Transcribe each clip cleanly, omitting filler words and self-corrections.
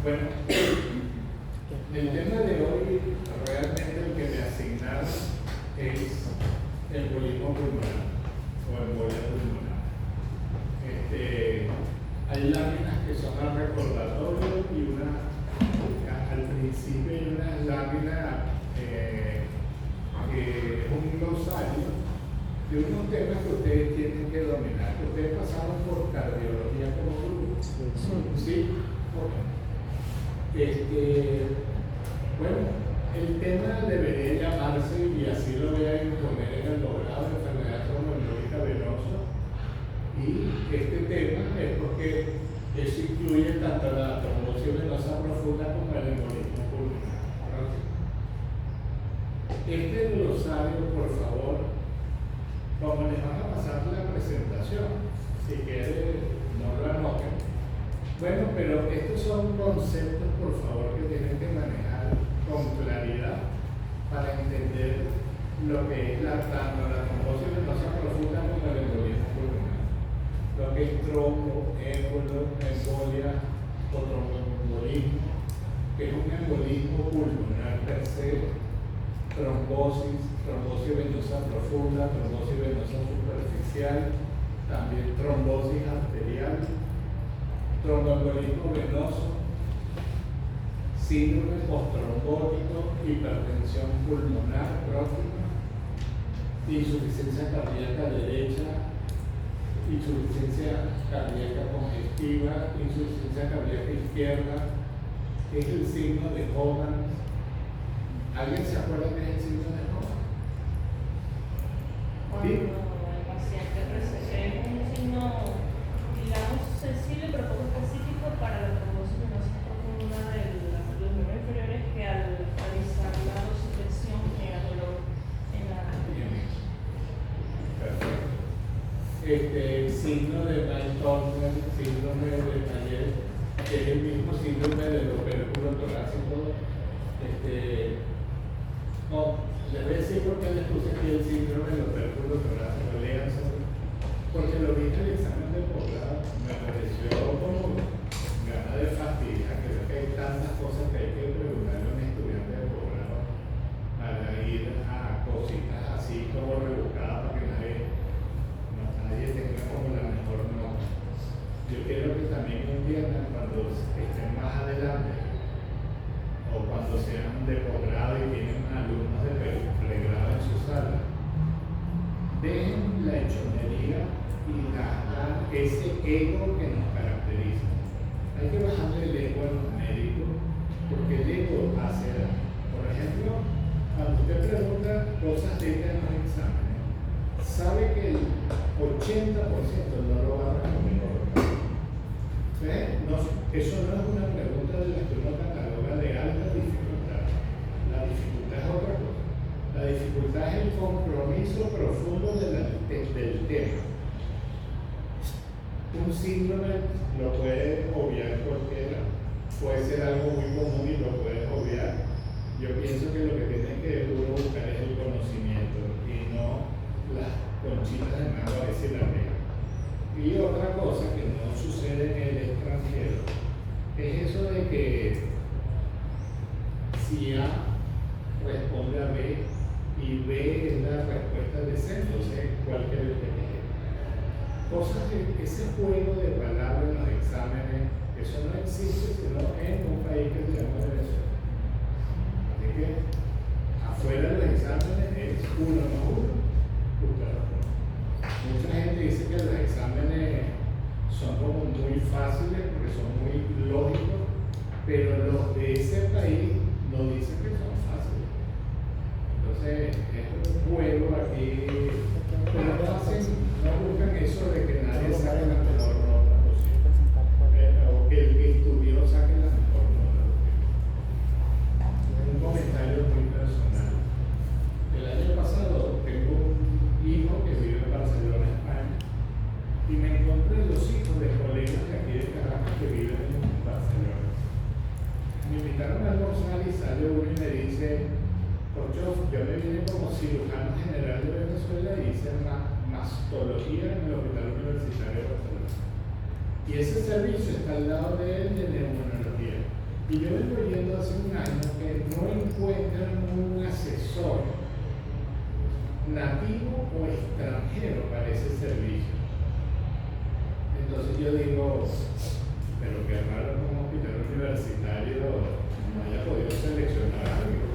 Bueno, el tema de hoy, realmente el que me asignaron es embolismo pulmonar o embolia pulmonar. Hay láminas que son al recordatorio y al principio hay una lámina que es un glosario de unos temas que ustedes tienen que dominar. Ustedes pasaron por cardiología como grupo. ¿Sí? Bueno, el tema debería llamarse, y así lo voy a imponer en el logrado de enfermedad tromboembólica venosa. Y este tema es porque eso incluye tanto la trombosis venosa profunda como el embolismo pulmonar. Este glosario, por favor, como les van a pasar la presentación, si quieren, no lo anoten. Bueno, pero estos son conceptos, por favor, que tienen que manejar con claridad para entender lo que es tanto la trombosis venosa profunda como el embolismo pulmonar. Lo que es trombo, embolia o tromboembolismo, que es un embolismo pulmonar per se, trombosis venosa profunda, trombosis venosa superficial, también trombosis arterial, tromboembolismo venoso, síndrome postrombótico, hipertensión pulmonar crónica, insuficiencia cardíaca derecha, insuficiencia cardíaca congestiva, insuficiencia cardíaca izquierda, es el signo de Hogan. ¿Alguien se acuerda que es el signo de Hogan? ¿Sí? El paciente es un signo, digamos, sensible pero poco específico para la trombosis venosa profunda de los miembros inferiores, que al realizar la dosificación genera dolor en la arteria. Perfecto. Signo de Milton, síndrome de Mayer, que es el mismo síndrome del opérculo torácico. No, les voy a decir por qué les puse aquí el síndrome del opérculo torácico, léanse, porque lo vi en el examen de posgrado, me pareció como gana de fastidia. Creo que hay tantas cosas que hay que preguntarle a un estudiante de posgrado para ir a cositas así como rebuscadas para que nadie tenga como la mejor nota. Yo quiero que también entiendan cuando estén más adelante o cuando sean de posgrado y tienen alumnos de pregrado en su sala, dejen la hechonería y ese ego que nos caracteriza. Hay que bajarle el ego a los médicos, porque el ego hace daño. Por ejemplo, cuando usted pregunta cosas de en los exámenes, sabe que el 80% no lo va a responder. Eso no es una pregunta de la que uno cataloga de alta dificultad. La dificultad es otra cosa. La dificultad es el compromiso profundo del tema. Un síndrome lo puede obviar cualquiera, puede ser algo muy común y lo puedes obviar. Yo pienso que lo que tiene que uno buscar es el conocimiento y no las conchitas de mango a decir la pega. Y otra cosa que no sucede en el extranjero es eso de que si A responde a B y B es la respuesta de C, entonces ¿cuál cree usted que es? Cosas que ese juego de palabras en los exámenes, eso no existe sino en un país que se llama Venezuela. Así que afuera de los exámenes es uno más uno, usted responde. Mucha gente dice que los exámenes son como muy fáciles porque son muy lógicos, pero los de ese país no dicen que son fáciles. Entonces, es un juego aquí, pero no buscan eso de que nadie saque la mejor nota posible, o que el que estudió saque la mejor nota posible. Un comentario muy personal. El año pasado tengo un hijo que vive en Barcelona, España, y me encontré los hijos de colegas de aquí de Caracas que viven en Barcelona. Me invitaron a almorzar y sale uno y me dice: yo me vine como cirujano general de Venezuela y hice mastología en el Hospital Universitario de Barcelona. Y ese servicio está al lado de él de neumonología. Y yo vengo oyendo hace un año que no encuentran un asesor nativo o extranjero para ese servicio. Entonces yo digo, pero qué raro que un hospital universitario no haya podido seleccionar algo.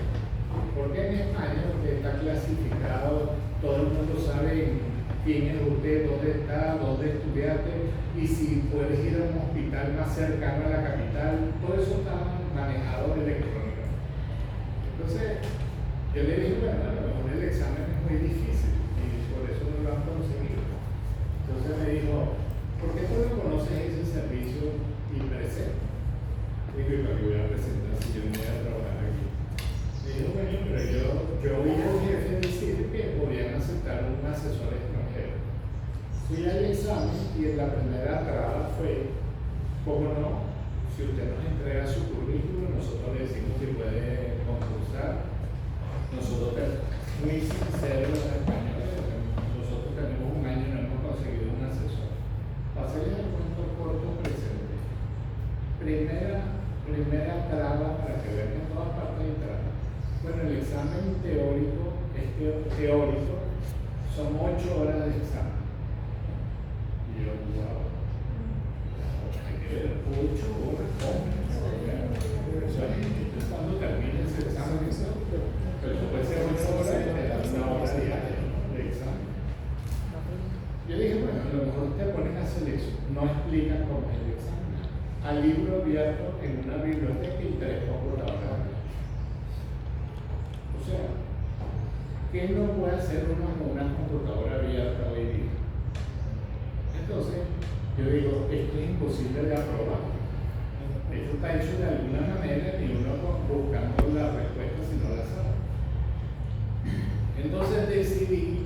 Porque en España, donde está clasificado, todo el mundo sabe quién es usted, dónde está, dónde estudiaste, y si puedes ir a un hospital más cercano a la capital, todo eso está manejado electrónicamente. Entonces, yo le dije, bueno, a lo mejor el examen es muy difícil y por eso no lo han conseguido. Entonces me dijo, ¿por qué tú no conoces ese servicio y presentas? Digo, ¿y para qué voy a presentar si yo no voy a trabajar aquí? Me dijo, bueno, pero yo oí al jefe decir que podían aceptar un asesor extranjero. Fui al examen y en la primera traba fue, ¿cómo no? Si usted nos entrega su currículum, nosotros le decimos si puede concursar. Nosotros, muy sinceros los españoles, nosotros tenemos un año y no hemos conseguido un asesor. Pasarles el cuento corto presente. Primera traba para que vean en todas partes de entrada. Bueno, el examen teórico es teórico, son 8 horas de examen. Y yo, wow, hay que ver 8 horas, cuando termine ese examen, pero eso puede ser 8 horas y te dan una hora diaria de examen. Yo dije, bueno, a lo mejor te ponen a selección, no explican cómo es el examen. Al libro abierto en una biblioteca y 3 computadoras. O sea, ¿qué no puede hacer uno con una computadora abierta hoy día? Entonces, yo digo, esto es imposible de aprobar. Esto está hecho de alguna manera y uno buscando la respuesta si no la sabe. Entonces decidí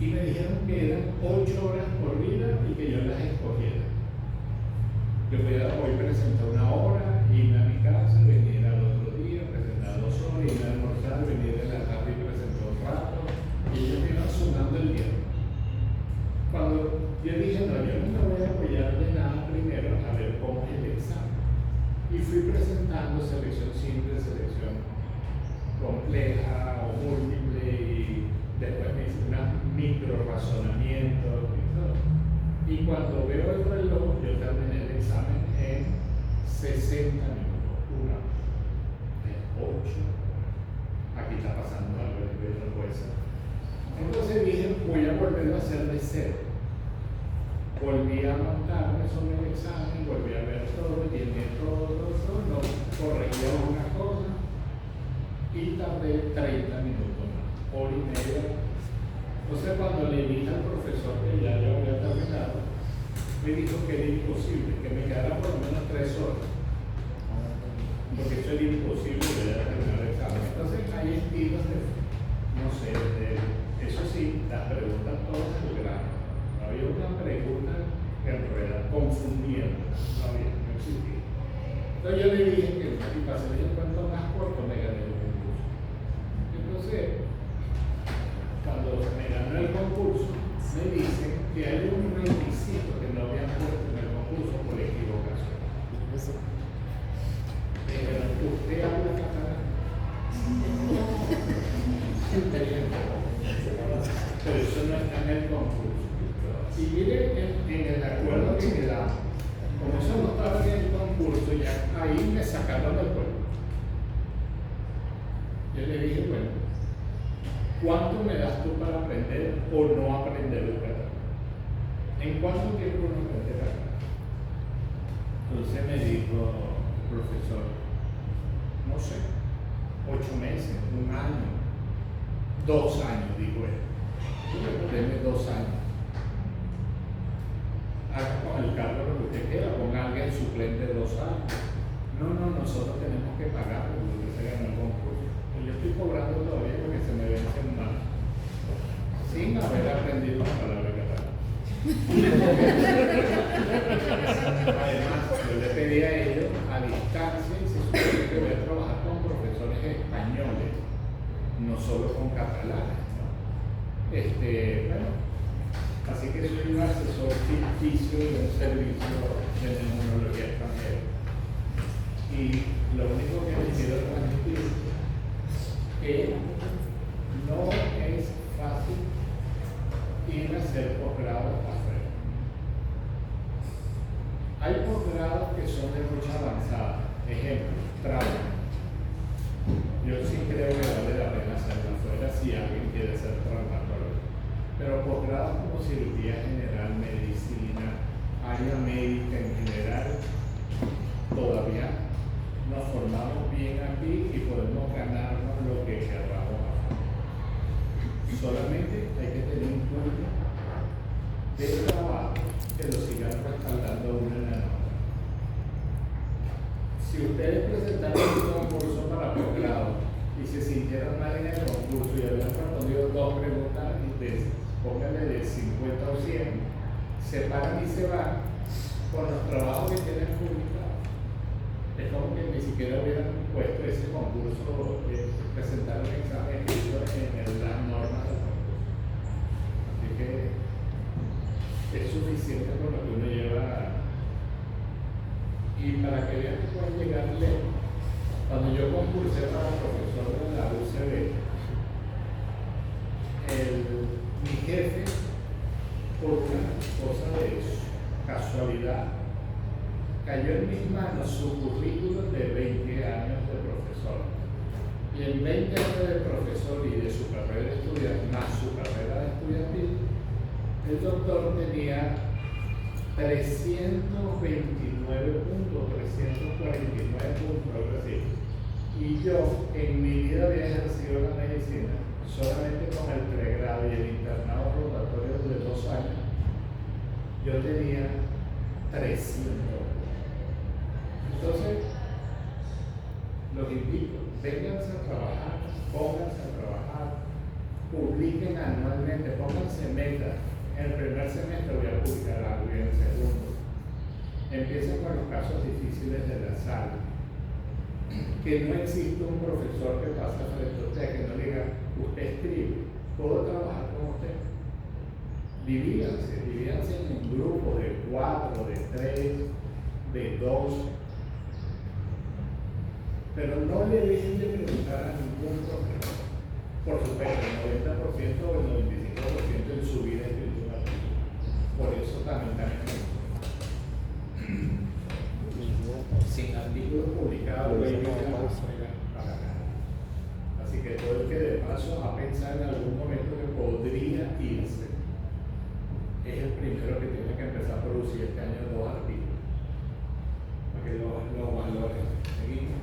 y me dijeron que eran 8 horas por vida y que yo las escogiera. Yo hoy presentar 1 hora, irme a mi casa, venir al otro día, presentar 2 horas, irme a almorzar, venir en la tarde y presentar un rato. Y ellos me iban sumando el tiempo. Cuando yo dije, no, yo no me voy a apoyar de nada primero a ver cómo es el examen. Y fui presentando selección simple, selección compleja o múltiple, y después me hice un micro razonamiento y todo. Y cuando veo el reloj, yo terminé el examen en 60 minutos, 1 hora. 8. Aquí está pasando algo que no puede ser. Entonces dije, voy a volverlo a hacer de cero. Volví a montarme sobre el examen, volví a ver todo, llené todo, no corregía una cosa y tardé 30 minutos más, hora y media. Entonces cuando le dije al profesor que ya yo había terminado, me dijo que era imposible, que me quedara por lo menos 3 horas, porque eso era imposible de terminar el examen. Entonces hay estilos de, no sé, eso sí, las preguntas todas en grano. No había una pregunta que enredara, confundiendo, no existía. Entonces yo le dije que si pasé el cuento más corto me gané el concurso. Entonces, cuando me ganó el concurso, me dicen que hay un requisito que no habían puesto en el concurso por equivocación. ¿Usted habla catalán? Pero eso no está en el concurso. Y mire, en el acuerdo que me da, como eso no estaba en el concurso, ya ahí me sacaron del juego. Yo le dije, bueno, ¿cuánto me das tú para aprender o no aprender el catalán? ¿En cuánto tiempo uno aprende catalán? Entonces me dijo, profesor, no sé, 8 meses, 1 año, 2 años, dijo él. Deme 2 años. Haga con el cargo lo que usted quiera, ponga a alguien suplente 2 años. No, nosotros tenemos que pagar porque usted se ganó el concurso. Y yo estoy cobrando todavía porque se me vence en mano, sin haber aprendido la palabra catalán. Además, yo le pedí a ellos a distancia y se supone que voy a trabajar con profesores españoles, no solo con catalanes, ¿no? Bueno, así que soy un asesor ficticio de un servicio de neumología extranjera. Y Hay posgrados que son de mucha avanzada. Ejemplo, trauma. Yo sí creo que vale la pena hacerlo afuera si alguien quiere ser traumatólogo. Pero posgrados como cirugía general, medicina, área médica en general, todavía nos formamos bien aquí y podemos ganarnos lo que queramos hacer. Solamente hay que tener en cuenta del trabajo que lo sigan respaldando una en la otra. Si ustedes presentaron un concurso para posgrado y se sintieron mal en el concurso y habían respondido 2 preguntas, pónganle de 50 o 100, se paran y se van con los trabajos que tienen publicados. Es como que ni siquiera hubieran puesto ese concurso, presentar un examen escrito en las normas del concurso. Así que es suficiente con lo que uno lleva. Y para que vean que pueden llegar lejos, cuando yo concursé para profesor de la UCB, mi jefe, por una cosa de casualidad, cayó en mis manos su currículum de 20 años de profesor. Y en 20 años de profesor y de su carrera de estudiante, más su carrera de estudiantil, el doctor tenía 329 puntos, 349 puntos, algo así. Y yo en mi vida había ejercido la medicina solamente con el pregrado y el internado rotatorio de 2 años. Yo tenía 300. Entonces, los invito, vénganse a trabajar, pónganse a trabajar, publiquen anualmente, pónganse metas. En el primer semestre voy a publicar algo y en el segundo. Empiecen con los casos difíciles de la sala. Que no existe un profesor que pase frente a usted que no diga, usted escribe, puedo trabajar con usted. Divídanse en un grupo de 4, de 3, de 2. Pero no le dejen de preguntar a ningún profesor. Por supuesto, el 90% o el 95% en su vida espiritual. Por eso también sin artículos publicados, para nada. Así que todo el que de paso a pensar en algún momento que podría irse, es el primero que tiene que empezar a producir este año 2 artículos. Para que los valores. Seguimos.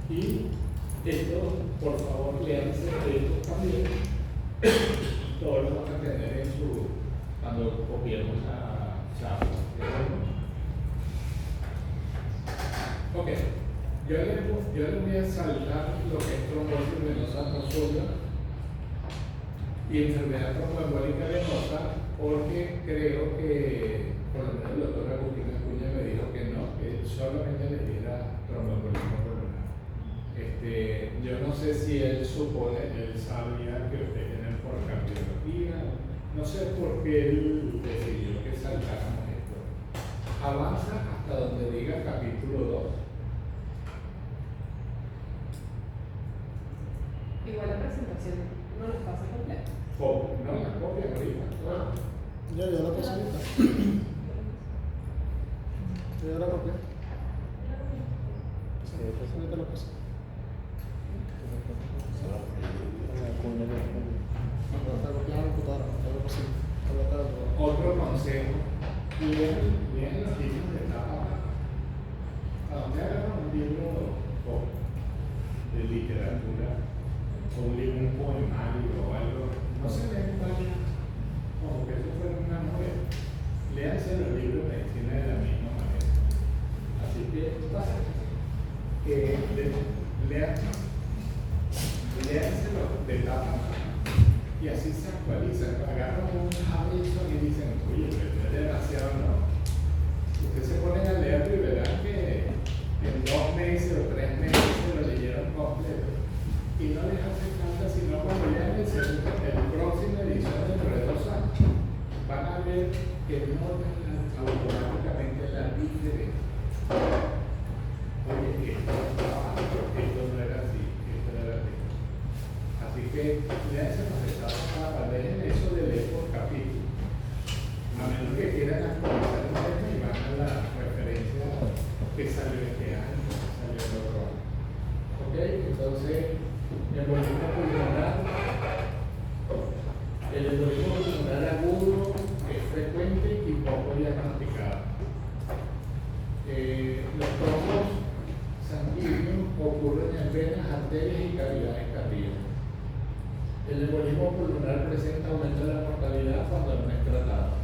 Y esto, por favor, léanse esto también. Todo lo van a tener en cuando copiemos la charla. Ok, yo les voy a saltar lo que es trombosis venosa profunda y enfermedad tromboembólica venosa, porque creo que, por lo menos el doctor Agustín Acuña me dijo que no, que solamente le diera tromboembolismo pulmonar. Yo no sé si él sabía que ustedes tienen por cardiología, no sé por qué él decidió que saltáramos esto. Avanza hasta donde diga capítulo 2. Igual la presentación no la pasa completa. No, la copia ahorita. Ya la pasé ahorita. Ya la copié. Sí, ahorita la pasé. Está copiada la computadora, la pasé. Otro consejo, lean los libros de etapa. A donde hagan un libro de literatura, o un poemario o algo, no se leen varias, como que eso fuera una novela. Léanse los libros de medicina de la misma manera. Así que pasa que léanse los de etapa y así se actualizan. Agarran un Hamilton y dicen, oye, pero es demasiado, ¿no? Ustedes se ponen a leerlo y verán que en 2 meses o 3 meses se lo leyeron completo. Y no les hace falta, sino cuando lean el próximo edición dentro de 2 años, van a ver que notan automáticamente la diferencia. Oye, esto no era así, esto no era así. Así que leanse los estados para dejen eso de leer por capítulo. embolismo pulmonar presenta aumento de la mortalidad cuando no es tratado.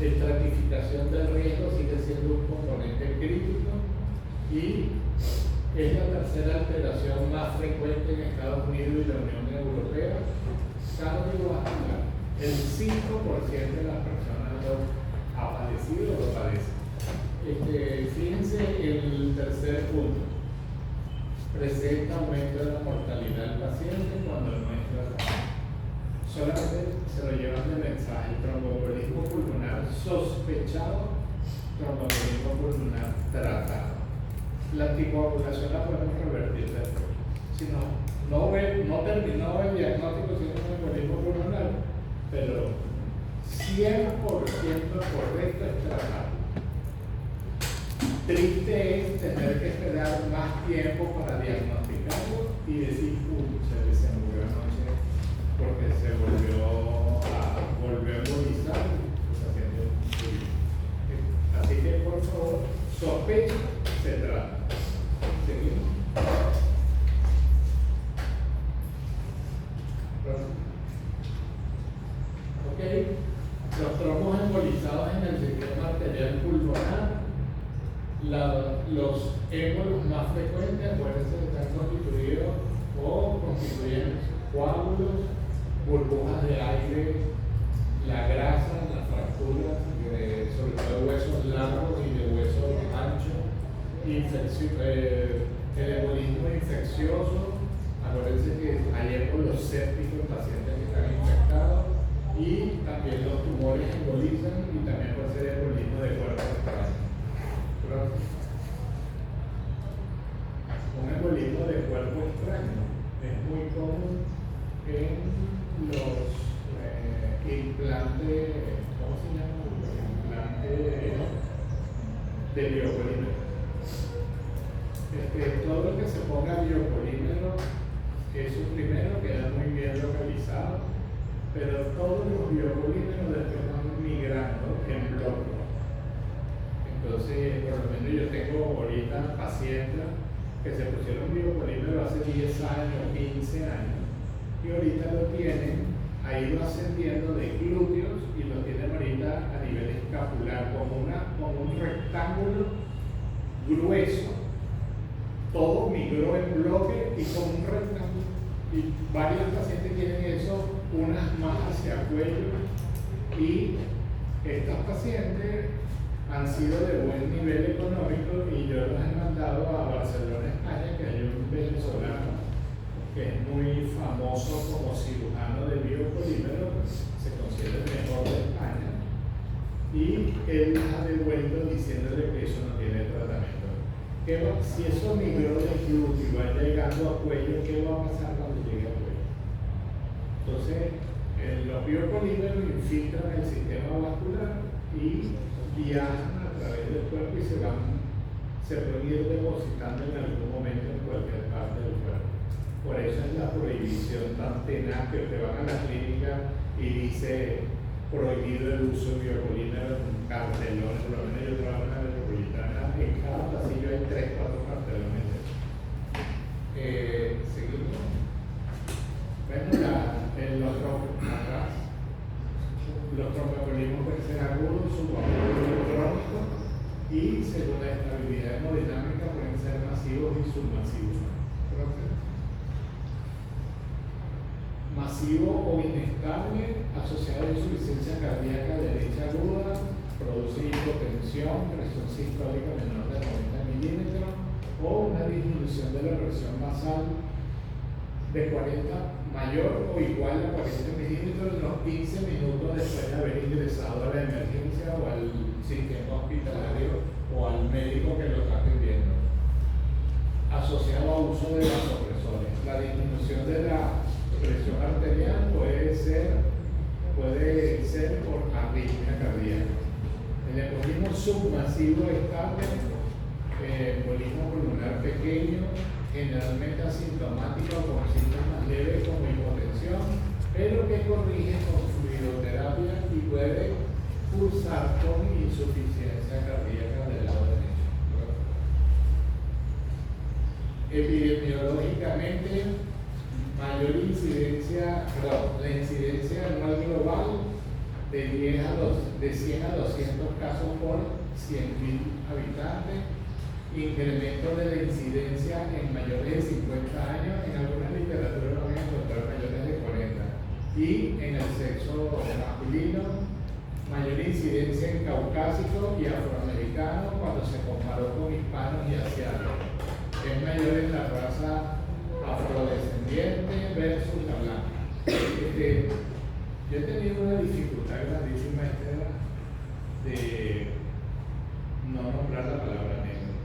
Estratificación del riesgo sigue siendo un componente crítico y es la tercera alteración más frecuente en Estados Unidos y la Unión Europea. Cardiovascular. El 5% de las personas lo ha padecido o lo padece. Fíjense el tercer punto. Presenta aumento de la mortalidad del paciente cuando no es tratado. Solamente se lo llevan de mensaje: tromboembolismo pulmonar sospechado, tromboembolismo pulmonar tratado. La anticoagulación la podemos revertir después. Si no terminó el diagnóstico sin un embolismo pulmonar, pero 100% correcto es tratarlo. Triste es tener que esperar más tiempo para diagnosticarlo y decir, se murió anoche porque se volvió a embolizar. Así que, por favor, sospecha, se trata. ¿Seguimos? Ok, los trombos embolizados en el sistema arterial pulmonar, los émbolos más frecuentes, acuérdense que están constituidos o constituyen coágulos, burbujas de aire, la grasa, las fracturas, sobre todo de huesos largos y de huesos anchos, el embolismo infeccioso. Acuérdense que hay émbolos sépticos en pacientes que están infectados, y también los tumores embolizan y también puede ser embolismo de cuerpo extraño. Un embolismo de cuerpo extraño es muy común en los implantes, ¿cómo se llama? Implantes de biopolímero. Todo lo que se ponga biopolímero, eso primero queda muy bien localizado, pero todos los biopolímeros después van migrando en bloque. Entonces, por lo menos yo tengo ahorita pacientes que se pusieron biopolímero hace 10 años, 15 años, y ahorita lo tienen, ha ido ascendiendo de glúteos y lo tienen ahorita a nivel escapular, como un rectángulo grueso. Todo migró en bloque y como un rectángulo. Y varios pacientes tienen eso, unas más hacia cuello, y estas pacientes han sido de buen nivel económico y yo los he mandado a Barcelona, España, que hay un venezolano que es muy famoso como cirujano de biopolímero, se considera el mejor de España, y él les ha devuelto diciéndole que eso no tiene tratamiento. Si eso migró del glúteo y va llegando a cuello, ¿qué va a pasar cuando llegue a cuello? Entonces, los biopolímeros infiltran el sistema vascular y viajan a través del cuerpo y se pueden ir depositando en algún momento en cualquier parte del cuerpo. Por eso es la prohibición tan tenaz que te van a la clínica y dice prohibido el uso de biopolímeros en cartelones. Por lo menos yo trabajo en la metropolitana, en cada pasillo hay 3-4 cartelones. Seguimos. Los tromboembolismos pueden ser agudos, subagudos, crónicos, y según la estabilidad hemodinámica pueden ser masivos y submasivos. Masivo o inestable, asociado a insuficiencia cardíaca derecha aguda, produce hipotensión, presión sistólica menor de 90 milímetros, o una disminución de la presión basal de 40 mayor o igual a 40 milímetros en los 15 minutos después de haber ingresado a la emergencia o al sistema hospitalario o al médico que lo está atendiendo. Asociado a uso de vasopresores. La disminución de la presión arterial puede ser por arritmia cardíaca. El embolismo submasivo estable, embolismo pulmonar pequeño, generalmente asintomático con síntomas leves como hipotensión, pero que corrige con fluidoterapia y puede cursar con insuficiencia cardíaca del lado derecho. Epidemiológicamente, mayor incidencia, perdón, la incidencia anual global de 100 a 200 casos por 100.000 habitantes, incremento de la incidencia en mayores de 50 años, en algunas literaturas van a encontrar mayores de 40, y en el sexo masculino, mayor incidencia en caucásicos y afroamericanos cuando se comparó con hispanos y asiáticos. Es mayor en la raza afrodescendiente versus la blanca. Yo he tenido una dificultad grandísima de no nombrar la palabra negro.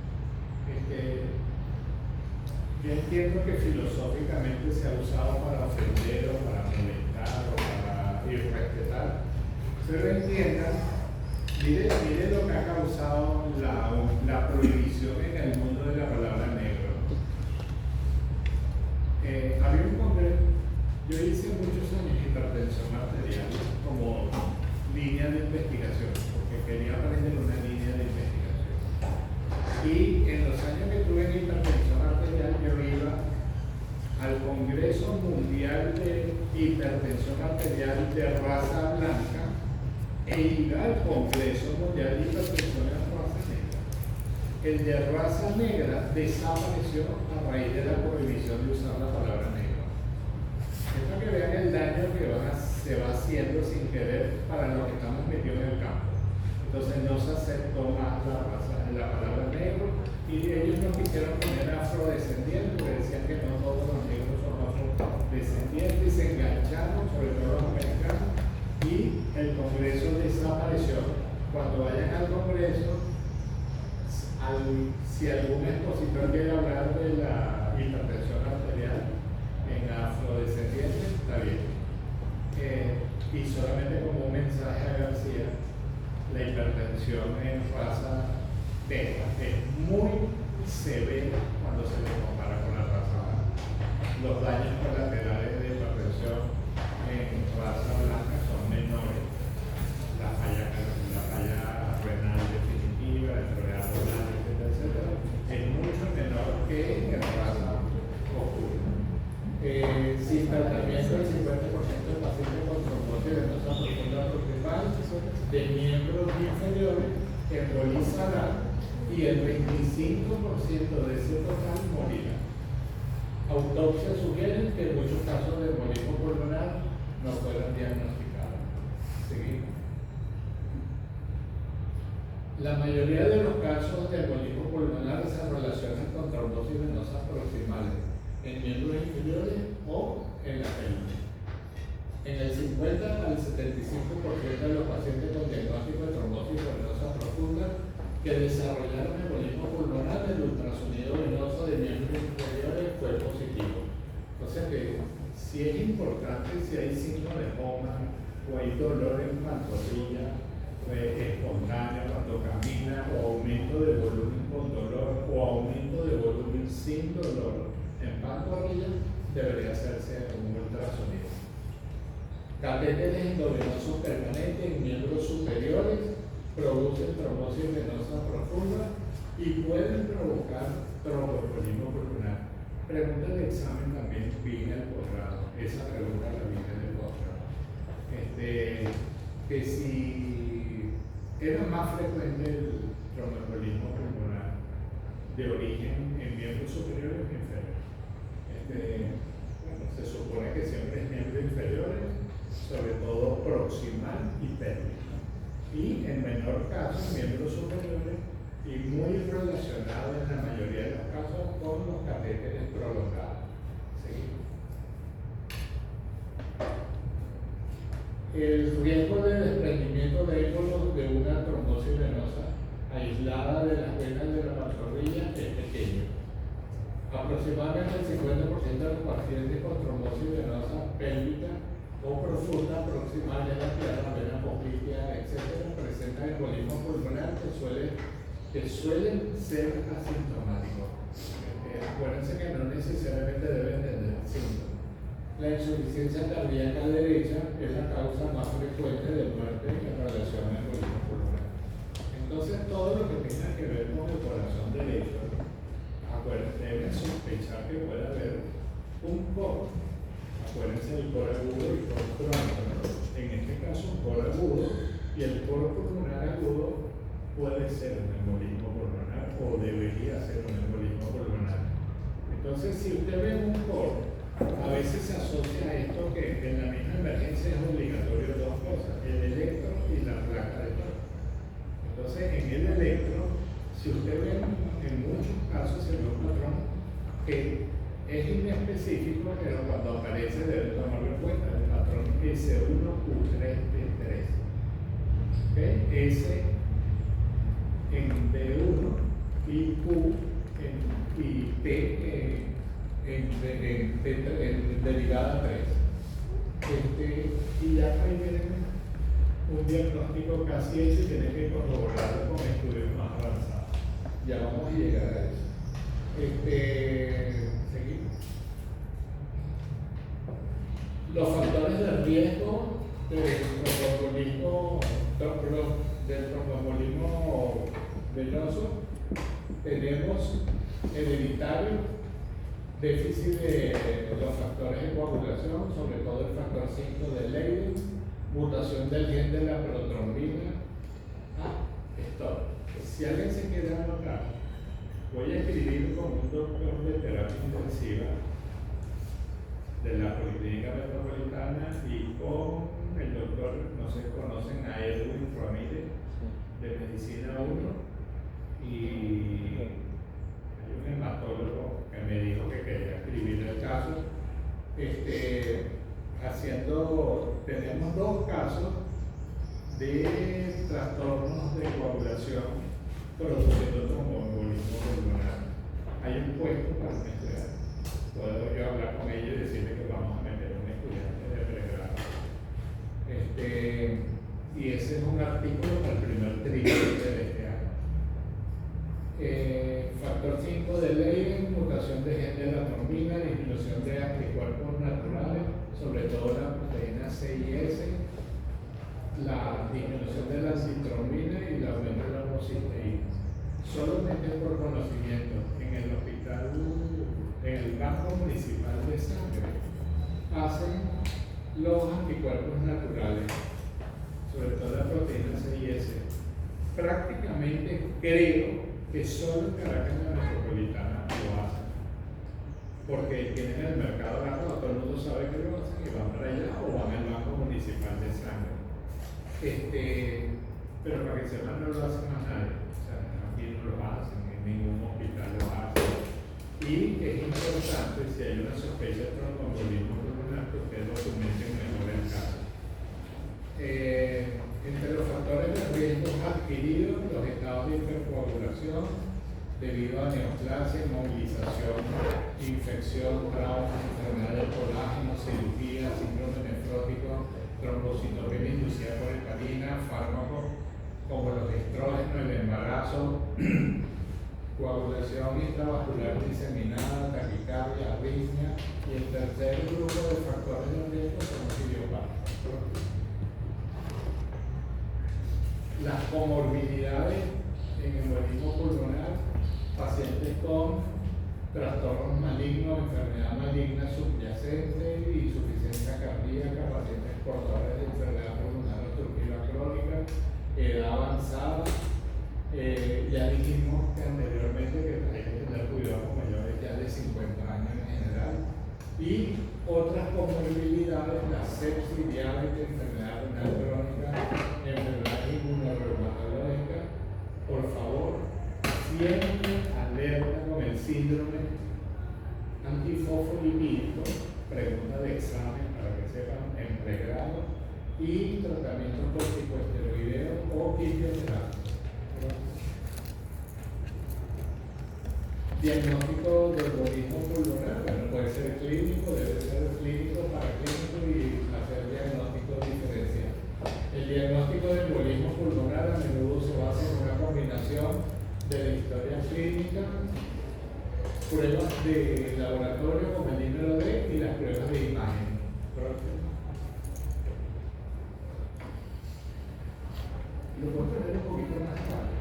Yo entiendo que filosóficamente se ha usado para ofender o para molestar o para irrespetar, pero entiendan, mire lo que ha causado la prohibición en el mundo de la palabra negro. Había un congreso, yo hice muchos años hipertensión arterial como línea de investigación, porque quería aprender una línea de investigación. Y en los años que tuve en hipertensión arterial, yo iba al Congreso Mundial de Hipertensión Arterial de raza blanca e iba al Congreso Mundial de Hipertensión de raza negra. El de raza negra desapareció a raíz de la prohibición de usar la palabra negro. Esto que vean el daño que se va haciendo sin querer para los que estamos metidos en el campo. Entonces no se aceptó más la palabra negro, y ellos no quisieron poner afrodescendientes porque decían que no todos los negros son afrodescendientes, y se engancharon, sobre todo los americanos, y el Congreso desapareció. Cuando vayan al Congreso, si algún expositor quiere hablar de la hipertensión arterial en afrodescendientes, está bien. Y solamente como un mensaje a García, la hipertensión en raza beta es muy severa cuando se le compara con la raza blanca. Los daños colaterales de hipertensión en raza blanca son menores. La falla renal definitiva, la enfermedad renal, etcétera, es mucho menor que en raza oscura. Sin tratamiento, el 50% de pacientes con trombosis venosa profunda proximal de miembros inferiores embolizarán, y el 25% de ese total morirá. Autopsias sugieren que muchos casos de embolismo pulmonar no fueron diagnosticados. Seguimos. La mayoría de los casos de embolismo pulmonar se relacionan con trombosis venosas proximales en miembros inferiores o en la pelvis. En el 50 al 75% de los pacientes con diagnóstico de trombosis venosa profunda que desarrollaron embolismo pulmonar, el ultrasonido venoso de miembros inferiores fue positivo. O sea que si es importante, si hay signos de coma o hay dolor en pantorrilla, espontáneo cuando camina, o aumento de volumen con dolor, o aumento de volumen sin dolor en pantorrilla, debería hacerse un ultrasonido. Catéteres endovenosos permanentes en miembros superiores producen trombosis venosa profunda y pueden provocar tromboembolismo pulmonar. Pregunta del examen también, vi en el posgrado. Esa pregunta la vi en el posgrado. Que si era más frecuente el tromboembolismo pulmonar de origen en miembros superiores o inferiores. Bueno, se supone que siempre es miembros inferiores, sobre todo proximal y pélvico. Y en menor caso, miembros superiores, y muy relacionado en la mayoría de los casos con los catéteres prolongados. Seguimos. El riesgo de desprendimiento de émbolos de una trombosis venosa aislada de las venas de la pantorrilla es pequeño. Aproximadamente el 50% de los pacientes con trombosis venosa pélvica o profunda proximal de la pierna, vena poplitea, etc., presentan embolismo pulmonar que suelen ser asintomáticos. Acuérdense que no necesariamente deben tener síntomas. La insuficiencia cardíaca derecha es la causa más frecuente de muerte en relación al embolismo pulmonar. Entonces, todo lo que tenga que ver con el corazón derecho, acuérdense, deben sospechar que puede haber un coro agudo y coro crónico, ¿no? En este caso un coro agudo, y el coro pulmonar agudo puede ser un embolismo pulmonar o debería ser un embolismo pulmonar. Entonces, si usted ve un coro, a veces se asocia a esto que en la misma emergencia es obligatorio dos cosas, el electro y la placa de toque. Entonces, en el electro, si usted ve en muchos casos se ve un patrón que es inespecífico, pero cuando aparece debe tomarlo en cuenta, el patrón S1Q3T3. ¿Okay? S en D1 y Q y T en derivada 3. Y ya ahí viene un diagnóstico casi hecho y tiene que corroborarlo con estudios más avanzados. Ya vamos a llegar a eso. Seguimos. Los factores de riesgo del tromboembolismo venoso, tenemos hereditario, déficit de los factores de coagulación, sobre todo el factor 5 de Leiden, mutación del gen de la protrombina. Stop. Si alguien se quiere anotar, voy a escribir con un doctor de terapia intensiva de la Policlínica Metropolitana y con el doctor, no sé, conocen a Edwin Ramírez de Medicina 1 y hay un hematólogo que me dijo que quería escribir el caso. Tenemos dos casos de trastornos de coagulación produciendo tromboembolismo pulmonar. Hay un puesto para un estudiante. Puedo yo hablar con ellos y decirle que vamos a meter un estudiante de pregrado. Y ese es un artículo para el primer trimestre de este año. Factor 5 de Leiden, mutación de gen de la trombina, disminución de anticuerpos naturales, sobre todo la proteína C y S, la disminución de la citrombina y el aumento de la homocisteína. Solamente por conocimiento, en el hospital, en el banco municipal de sangre, hacen los anticuerpos naturales, sobre todo la proteína C y S. Prácticamente creo que solo en Caracas la metropolitana lo hacen, porque tienen el mercado largo, todo el mundo sabe que lo hacen y van para allá o van al banco municipal de sangre. Pero para que sepan, no lo hace más nadie, o sea, aquí no lo hacen, en ningún hospital lo hacen. Y es importante, si hay una sospecha de tromboembolismo pulmonar, que ustedes documenten mejor el caso. Entre los factores de riesgo adquiridos, los estados de hipercoagulación debido a neoplasia, inmovilización, infección, traumas, enfermedad del colágeno, cirugía, síndrome nefrótico, trombocitopenia inducida por heparina, fármacos como los estrógenos, el embarazo, coagulación intravascular diseminada, taquicardia, arritmia, y el tercer grupo de factores de riesgo son los idiopáticos. Las comorbilidades en embolismo pulmonar, pacientes con trastornos malignos, enfermedad maligna subyacente, insuficiencia cardíaca, pacientes portadores de enfermedad pulmonar obstructiva crónica, edad avanzada. Ya dijimos que anteriormente que hay que tener cuidado con mayores ya de 50 años en general. Y otras comorbilidades, la sepsis, diabetes, enfermedad renal crónica, enfermedad inmunorreumatológica. Por favor, siempre alerta con el síndrome antifosfolipídico, pregunta de examen para que sepan en pregrado, y tratamiento corticosteroideo o quimioterapia. Diagnóstico de embolismo pulmonar, bueno, puede ser clínico, debe ser clínico, paraclínico y hacer diagnóstico diferencial. El diagnóstico de embolismo pulmonar a menudo se basa en una combinación de la historia clínica, pruebas de laboratorio como el número D y las pruebas de imagen. Lo puedo tener un poquito más claro.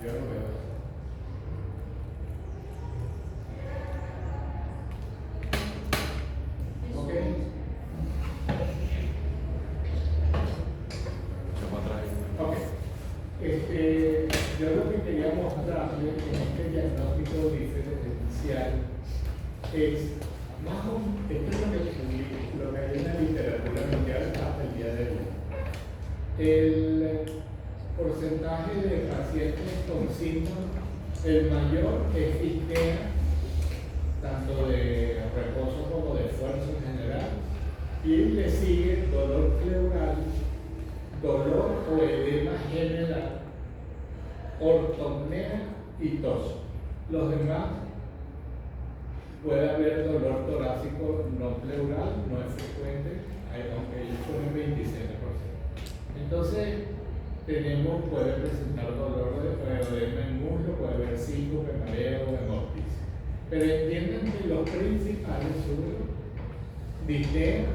Yo lo veo. mostrarle en este diagnóstico diferencial es más o menos, esto es lo que hay en la literatura mundial hasta el día de hoy. El porcentaje de pacientes con síntomas, el mayor es disnea, tanto de reposo como de esfuerzo en general, y le sigue dolor pleural, dolor o edema general, ortopnea y tos. Los demás puede haber dolor torácico no pleural, no es frecuente, aunque ellos son el 27%. Entonces, puede presentar dolor de edema en muslo, puede haber síncope, mareo, hemorragia. Pero entiendan que los principales son disnea,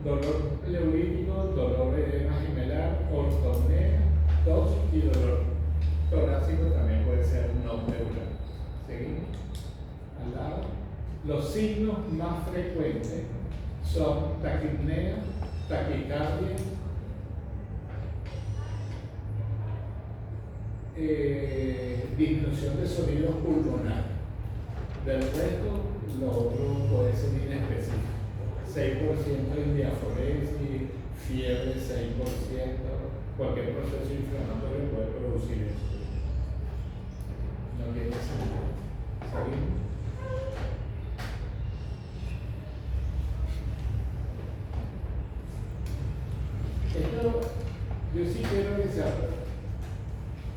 dolor pleurítico, dolor de edema gemelar, ortopnea, tos y dolor torácico también puede ser no pleural. Seguimos al lado. Los signos más frecuentes son taquipnea, taquicardia, disminución de sonidos pulmonares. Del resto, lo otro puede ser inespecífico. 6% en diaforesis, fiebre 6%, cualquier proceso inflamatorio puede producir esto. No tiene sentido. ¿Seguimos? Esto, yo sí quiero que se abra.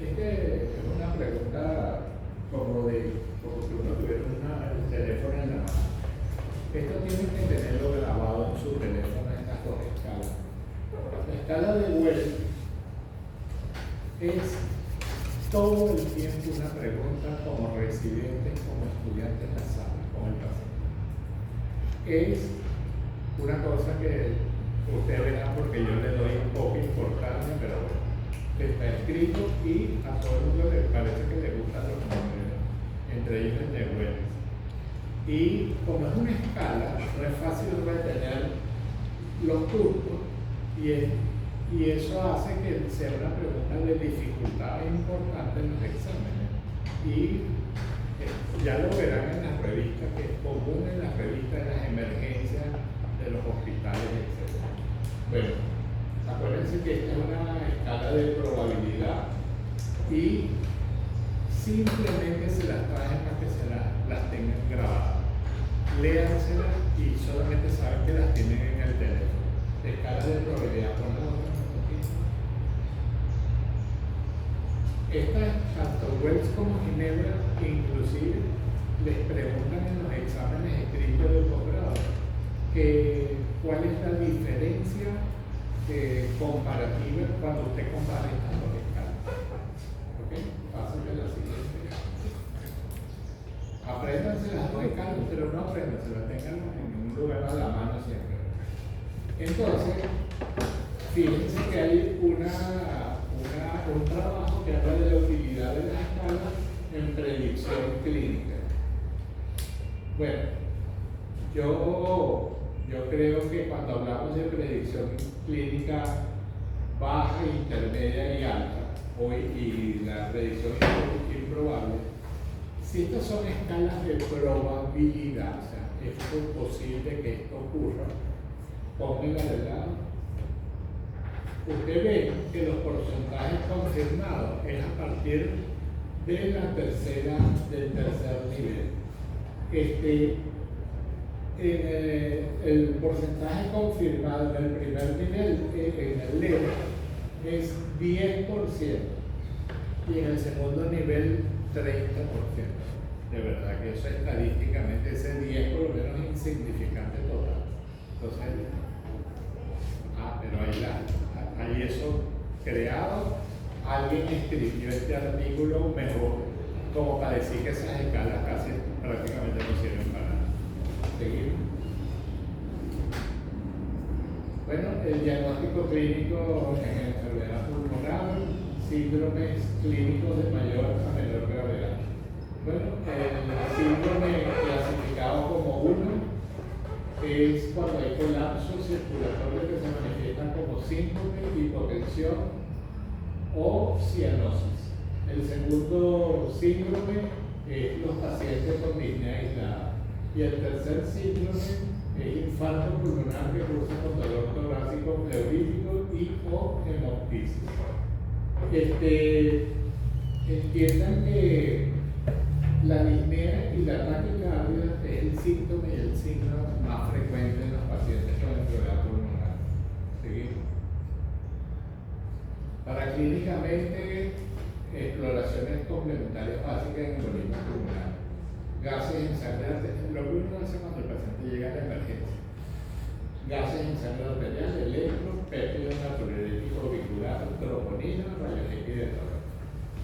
Es una pregunta como que uno tuviera el teléfono en la mano. Esto tiene que tenerlo grabado en su teléfono, estas dos escalas. La escala de Wells es todo el tiempo una pregunta como residente, como estudiante en la sala, con el paciente. Es una cosa que ustedes verán porque yo le doy un poco de importancia, pero bueno, está escrito y a todo el mundo le parece que le gustan los números, entre ellos el de Wells. Y como es una escala, no es fácil retener los puntos y eso hace que sea una pregunta de dificultad importante en los exámenes. Y ya lo verán en las revistas, que es común en las revistas de las emergencias de los hospitales, etc. Bueno, acuérdense que esta es una escala de probabilidad y simplemente se las traen para que se las tengan grabadas. Léanselas y solamente saben que las tienen en el teléfono. Escala de probabilidad, estas, tanto Wells como Ginebra, inclusive les preguntan en los exámenes escritos del posgrado cuál es la diferencia comparativa cuando usted compara estas dos escalas. ¿Ok? Pásenme la siguiente. Apréndanse las dos escalas, pero no apréndanse, las tengan en un lugar a la mano siempre. Entonces, fíjense que hay un trabajo que habla de la utilidad de las escalas en predicción clínica. Bueno, yo creo que cuando hablamos de predicción clínica baja, intermedia y alta, y la predicción improbable, si estas son escalas de probabilidad, o sea, es posible que esto ocurra, pónganla de lado. Usted ve que los porcentajes confirmados es a partir del tercer nivel. El porcentaje confirmado en el primer nivel, en el leve, es 10%, y en el segundo nivel 30%. De verdad que eso estadísticamente, ese 10 por lo menos es insignificante total. Entonces, pero hay eso creado, alguien escribió este artículo mejor, como para decir que esas escalas casi prácticamente no sirven para nada. Seguimos. Bueno, el diagnóstico clínico en enfermedad pulmonar, síndromes clínicos de mayor a menor gravedad. Bueno, el síndrome clasificado como 1 es cuando hay colapso circulatorio que se manifiesta como síncope, hipotensión o cianosis. El segundo síndrome es los pacientes con disnea aislada. Y el tercer síndrome es infarto pulmonar que cursa con dolor torácico pleurítico y o hemoptisis. Entiendan que la disnea y la taquicardia es el síntoma y el signo más frecuente en los pacientes con enfermedad pulmonar. Seguimos. Para clínicamente, exploraciones complementarias básicas en embolismo pulmonar. Gases en sangre arterial, lo que uno hace cuando el paciente llega a la emergencia. Gases en sangre arterial, electro, péptido natriurético auricular, troponina, rayos X de todo.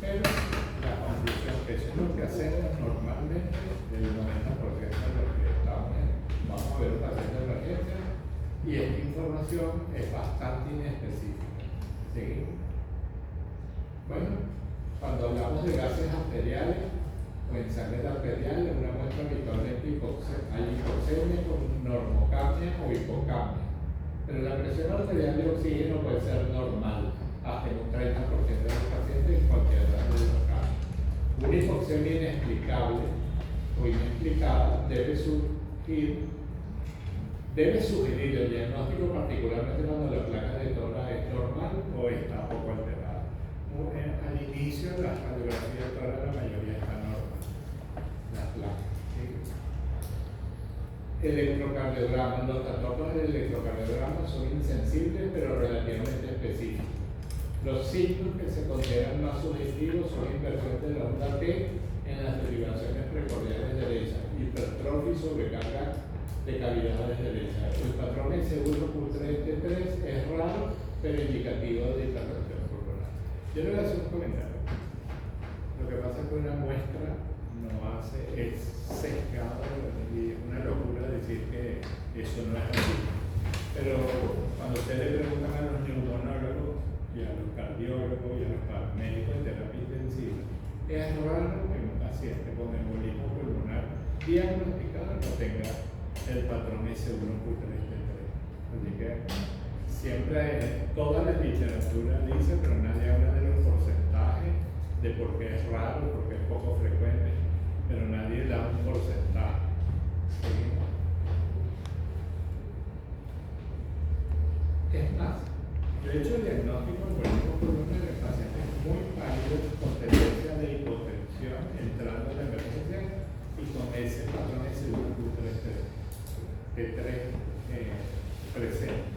Pero la conclusión que eso es lo que hacemos normalmente, el 90% de lo que vamos a ver un paciente de emergencia, y esta información es bastante inespecífica. ¿Seguimos? Bueno, cuando hablamos de gases arteriales o en sangre arterial, una muestra habitualmente hay hipoxemia con normocapnia o hipocapnia. Pero la presión arterial de oxígeno puede ser normal, hasta en un 30% de los pacientes en cualquier edad de los casos. Una hipoxemia inexplicable o inexplicada debe sugerir el diagnóstico, particularmente cuando la placa de tórax es normal o está poco alterada. Al inicio de la radiografía de tórax la mayoría está normal, las placas. ¿Sí? Electrocardiograma. Los trastornos del electrocardiograma son insensibles pero relativamente específicos. Los signos que se consideran más sugestivos son inversión de la onda T en las derivaciones precordiales derechas, hipertrofia y sobrecarga de cavidades derechas. El patrón S1Q3T3 es raro pero indicativo de hipertensión pulmonar. Yo le voy a hacer un comentario. Lo que pasa es que una muestra es sesgado y es una locura decir que eso no es así. Pero cuando usted le preguntan a los neumonólogos y a los cardiólogos y a los médicos de terapia intensiva, es raro que un paciente con embolismo pulmonar diagnosticado no tenga el patrón S1Q3T3. Así que siempre, toda la literatura dice, pero nadie habla de los porcentajes, de por qué es raro, por qué es poco frecuente, pero nadie da un porcentaje. ¿Sí? Es más, yo he hecho diagnóstico en embolismo pulmonar de pacientes muy pálidos con tendencia de hipotensión entrando en la emergencia y con ese patrón S1Q3T3 presente.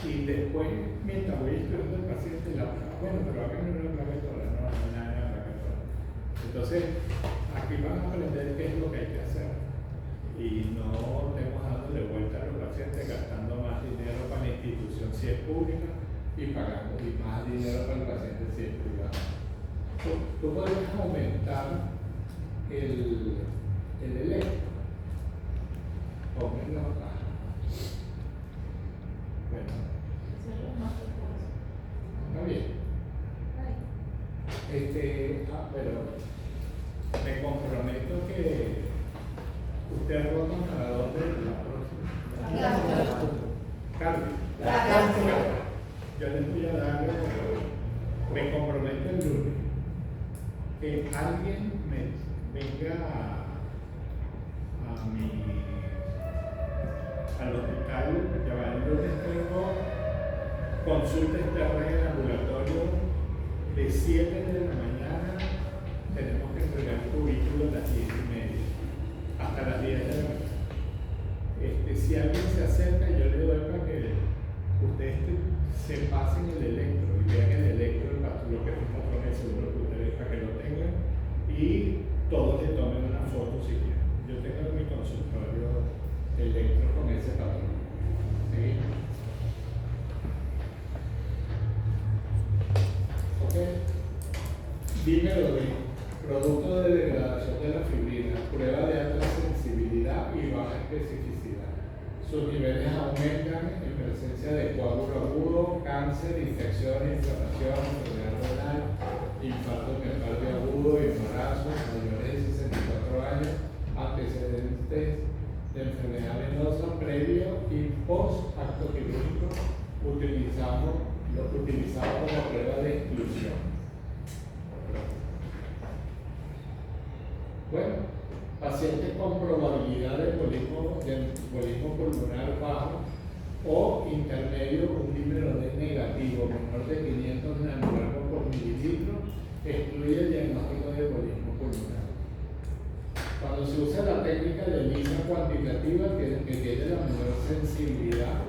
Y después, mientras voy estudiando el paciente, la placa, bueno, pero acá no es una placa de tórax, no hay nada de la placa de tórax. Entonces, aquí van a aprender qué es lo que hay que hacer. Y no estemos dándole vuelta a los pacientes, gastando más dinero para la institución si es pública y pagando más dinero para el paciente si es privado. Tú puedes aumentar el electro. Pónganlo acá. Bueno. Está bien. Pero me comprometo que usted rota un ganador de la próxima. Carlos. Yo les voy a dar, me comprometo el lunes, que alguien venga al hospital. Ya el lunes tengo consulta externa en el ambulatorio de 7 de la mañana. Tenemos que entregar el cubículo a las 10:30 hasta las 10 de la mañana. Si alguien se acerca, yo le doy para que ustedes se pasen el electro y vean el electro, lo que es un patrón de seguro que ustedes para que lo tengan y todos le tomen una foto si quieren. Yo tengo en mi consultorio electro con ese patrón. ¿Sí? Ok. Dímelo bien. Producto de degradación de la fibrina, prueba de alta sensibilidad y baja especificidad. Sus niveles aumentan en presencia de coágulo agudo, cáncer, infecciones, inflamación, enfermedad renal, infarto miocardio agudo, embarazo, mayores de 64 años, antecedentes de enfermedad venosa previo y post acto quirúrgico, utilizado como prueba de exclusión. Bueno, pacientes con probabilidad de embolismo pulmonar bajo o intermedio con un dímero D negativo menor de 500 nanogramos por mililitro excluye el diagnóstico de embolismo pulmonar. Cuando se usa la técnica de lisa cuantitativa que tiene la menor sensibilidad,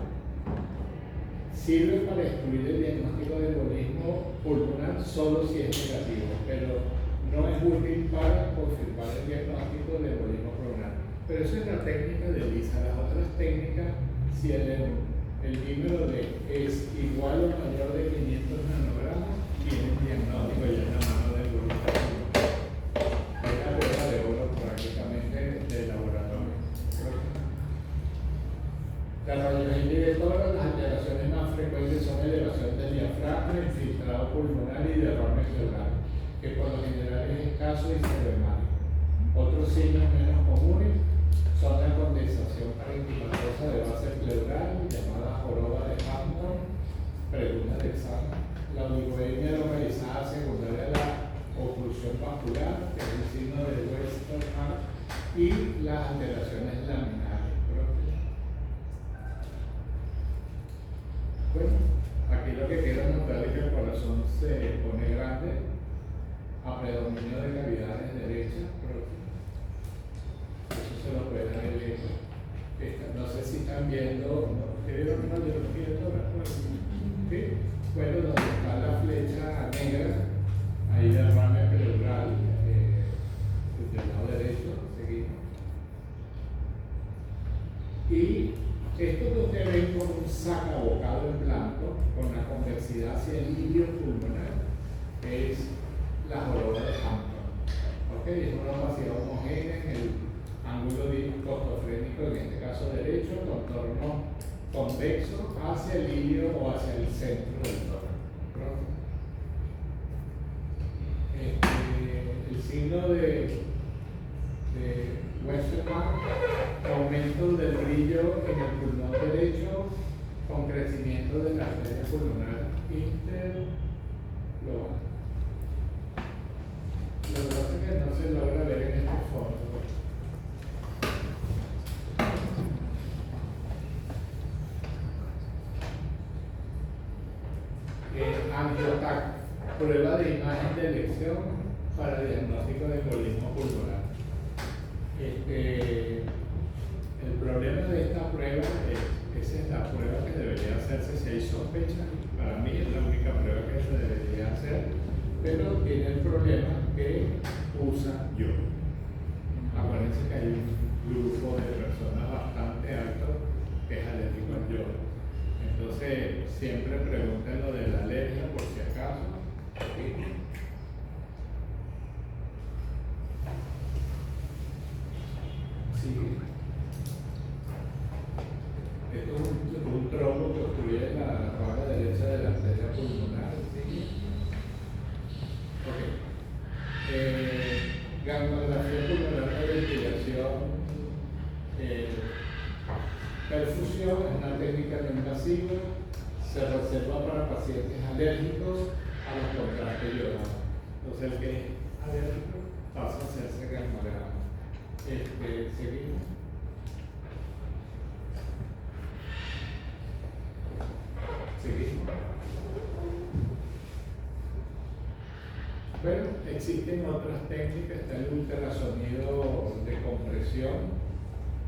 sirve para excluir el diagnóstico de embolismo pulmonar solo si es negativo, pero no es útil para confirmar el diagnóstico de embolismo pulmonar. Pero eso es la técnica de lisa. Las otras técnicas, si el dímero D es igual o mayor de 500 nanogramos, tienen diagnóstico ya en la mano del embolismo pulmonar. Es la prueba de oro prácticamente del laboratorio. La radiología de todas las alteraciones más frecuentes son elevación del diafragma, infiltrado pulmonar y derrame pleural, que por lo general es escaso y cerebral. Otros signos menos comunes son la condensación parenquimatosa de base pleural, llamada joroba de Hampton, pregunta de examen, la oligoemia localizada secundaria a la oclusión vascular, que es el signo de Westermarck, y las alteraciones laminares. Bueno, aquí lo que quiero notar es que el corazón se pone grande a predominio de cavidades derechas. Eso se lo pueden ver lejos. No sé si están viendo, ¿vieron una radiología de todas? ¿Sí? Bueno, donde está la flecha negra, ahí derrame pleural, del lado derecho, seguimos. Y esto que ustedes ven como un sacabocado en blanco, con la convexidad hacia el ilio pulmonar, es la joroba de Hampton. ¿Okay? Es una opacidad homogénea en el ángulo costofrénico, en este caso derecho, contorno convexo hacia el ilio o hacia el centro del tórax. El signo de Westermarck, aumento del brillo en el pulmón derecho con crecimiento de la arteria pulmonar interglobal. Lo que pasa es que no se logra ver en esta foto. Angiotac, prueba de imagen de elección para diagnóstico de embolismo pulmonar. El problema de esta prueba esa es la prueba que debería hacerse si hay sospecha. Para mí es la única prueba que se debería hacer, pero tiene el problema que usa yodo. Acuérdense que hay un grupo de personas bastante alto que es alérgico al yodo. Entonces, siempre pregunten lo de la alergia por si acaso. Sí. Esto es un trombo que obstruye la rama derecha de la arteria pulmonar. ¿Sí? Ok. Gamografía pulmonar de ventilación. Perfusión es una técnica no invasiva, se reserva para pacientes alérgicos a los contrastes iodados. Entonces, el que es alérgico pasa a hacerse gamograma. Seguimos. Seguimos. Bueno, existen otras técnicas, está el ultrasonido de compresión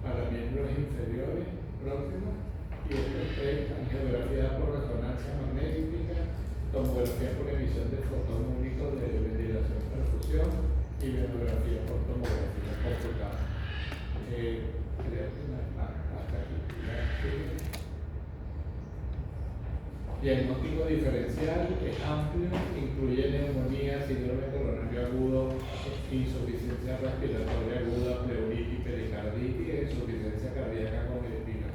para miembros inferiores próximos, y esto es angiografía por resonancia magnética, tomografía por emisión de fotón único de ventilación perfusión y venografía por tomografía computada. Creo que hasta aquí. Diagnóstico diferencial es amplio, incluye neumonía, síndrome coronario agudo, insuficiencia respiratoria aguda, pleuritis, pericarditis e insuficiencia cardíaca congestiva.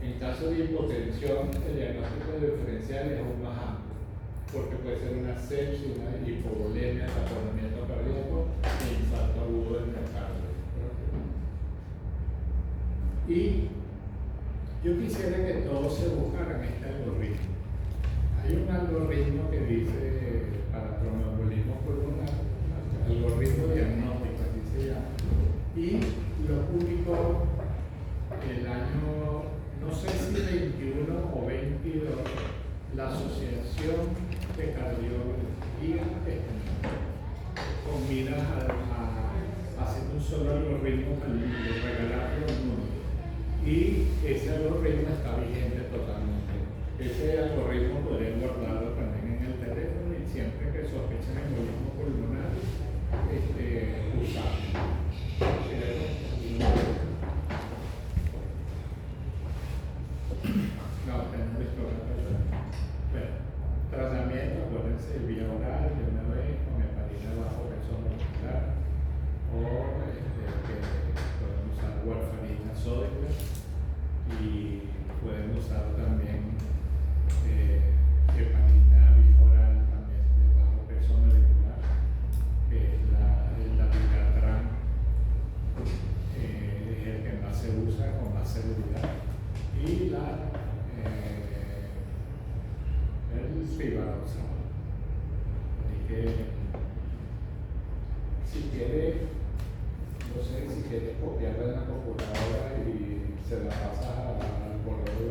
En caso de hipotensión, el diagnóstico diferencial es aún más amplio, porque puede ser una sepsis, una hipovolemia, taponamiento cardíaco e infarto agudo del miocardio. Y yo quisiera que todos se buscaran este algoritmo. Hay un algoritmo que dice para tromboembolismo pulmonar, algoritmo diagnóstico, así se llama, la Asociación de Cardiología Española, con miras a hacer un solo algoritmo para regalarlo al mundo. Y ese algoritmo está vigente totalmente. Ese algoritmo podrían guardarlo también en el teléfono y siempre que sospechen embolismo pulmonar, usarlo. No, tenemos visto la persona. Bueno, tratamiento, acuérdense, vía oral de una vez con heparina bajo peso molecular o que pueden usar warfarina sódica y pueden usar también heparina vía oral también de bajo peso molecular, que es la Vigatran, es el que más se usa con más seguridad. Y el Rivaroxal. Así que si quieres, no sé, si quieres copiarla en la computadora y se la pasas al correo